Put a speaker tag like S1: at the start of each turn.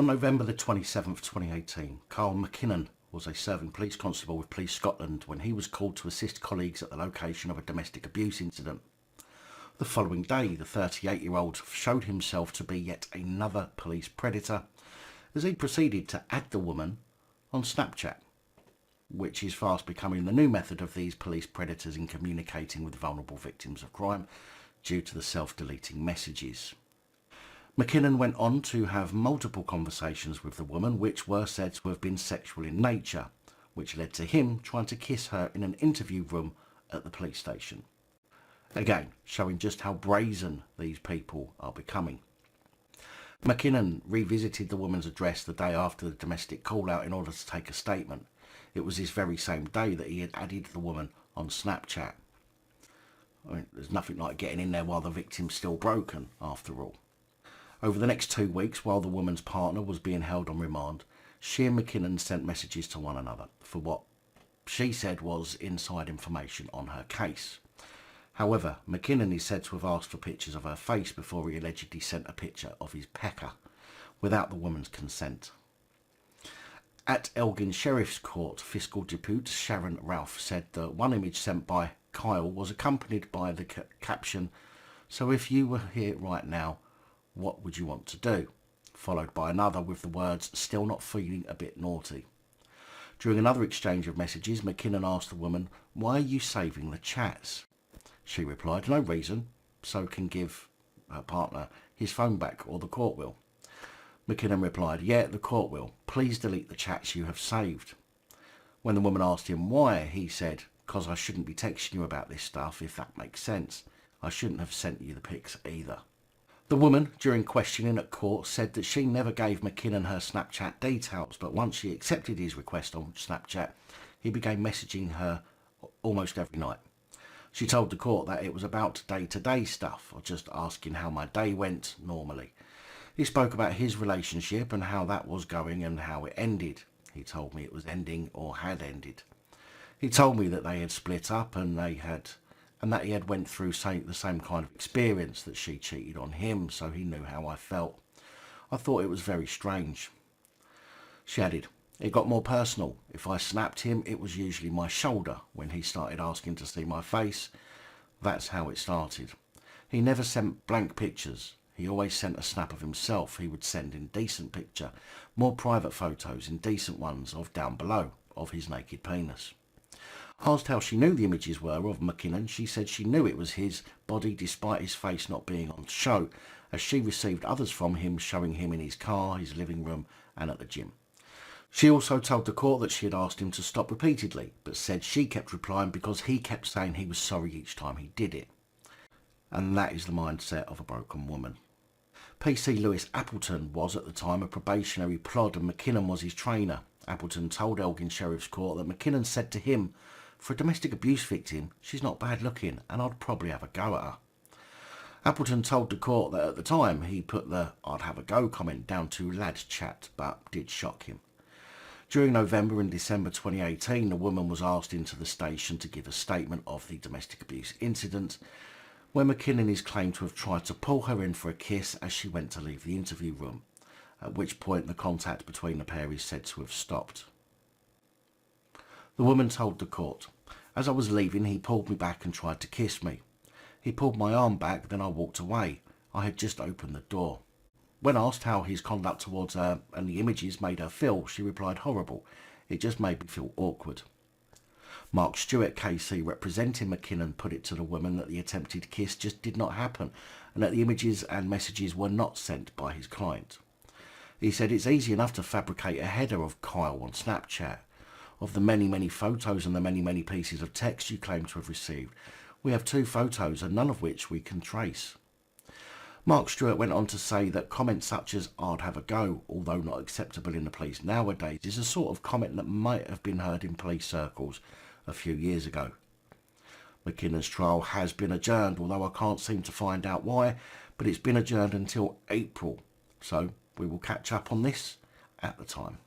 S1: On November the 27th, 2018, Carl MacKinnon was a serving police constable with Police Scotland when he was called to assist colleagues at the location of a domestic abuse incident. The following day, the 38-year-old showed himself to be yet another police predator as he proceeded to add the woman on Snapchat, which is fast becoming the new method of these police predators in communicating with vulnerable victims of crime due to the self-deleting messages. MacKinnon went on to have multiple conversations with the woman which were said to have been sexual in nature, which led to him trying to kiss her in an interview room at the police station. Again, showing just how brazen these people are becoming. MacKinnon revisited the woman's address the day after the domestic call-out in order to take a statement. It was this very same day that he had added the woman on Snapchat. I mean, there's nothing like getting in there while the victim's still broken, after all. Over the next 2 weeks, while the woman's partner was being held on remand, she and MacKinnon sent messages to one another for what she said was inside information on her case. However, MacKinnon is said to have asked for pictures of her face before he allegedly sent a picture of his pecker, without the woman's consent. At Elgin Sheriff's Court, Fiscal Depute Sharon Ralph said that one image sent by Kyle was accompanied by the caption, "So if you were here right now, what would you want to do?" followed by another with the words, "Still not feeling a bit naughty." During another exchange of messages, MacKinnon asked the woman, "Why are you saving the chats?" She replied, "No reason, so can give her partner his phone back, or the court will." MacKinnon replied, "Yeah, the court will. Please delete the chats you have saved." When the woman asked him why, he said, "Because I shouldn't be texting you about this stuff, if that makes sense. I shouldn't have sent you the pics either." The woman, during questioning at court, said that she never gave MacKinnon her Snapchat details, but once she accepted his request on Snapchat, he began messaging her almost every night. She told the court that it was about day-to-day stuff, or just asking how my day went normally. He spoke about his relationship and how that was going and how it ended. He told me it was ending or had ended. He told me that they had split up and that he had went through the same kind of experience, that she cheated on him, so he knew how I felt. I thought it was very strange. She added, "It got more personal. If I snapped him, it was usually my shoulder. When he started asking to see my face, that's how it started. He never sent blank pictures. He always sent a snap of himself. He would send indecent picture, more private photos, indecent ones of down below, of his naked penis." Asked how she knew the images were of MacKinnon, she said she knew it was his body despite his face not being on show, as she received others from him showing him in his car, his living room and at the gym. She also told the court that she had asked him to stop repeatedly, but said she kept replying because he kept saying he was sorry each time he did it. And that is the mindset of a broken woman. PC Lewis Appleton was at the time a probationary plod and MacKinnon was his trainer. Appleton told Elgin Sheriff's Court that MacKinnon said to him, "For a domestic abuse victim, she's not bad looking and I'd probably have a go at her." Appleton told the court that at the time he put the "I'd have a go" comment down to lad chat, but did shock him. During November and December 2018, the woman was asked into the station to give a statement of the domestic abuse incident, where MacKinnon is claimed to have tried to pull her in for a kiss as she went to leave the interview room, at which point the contact between the pair is said to have stopped. The woman told the court, "As I was leaving, he pulled me back and tried to kiss me. He pulled my arm back, then I walked away. I had just opened the door." When asked how his conduct towards her and the images made her feel, she replied, "Horrible. It just made me feel awkward." Mark Stewart, KC, representing MacKinnon, put it to the woman that the attempted kiss just did not happen and that the images and messages were not sent by his client. He said, "It's easy enough to fabricate a header of Kyle on Snapchat. Of the many photos and the many pieces of text you claim to have received, we have 2 photos and none of which we can trace." Mark Stewart went on to say that comments such as "I'd have a go," although not acceptable in the police nowadays, is a sort of comment that might have been heard in police circles a few years ago. MacKinnon's trial has been adjourned, although I can't seem to find out why, but it's been adjourned until April, so we will catch up on this at the time.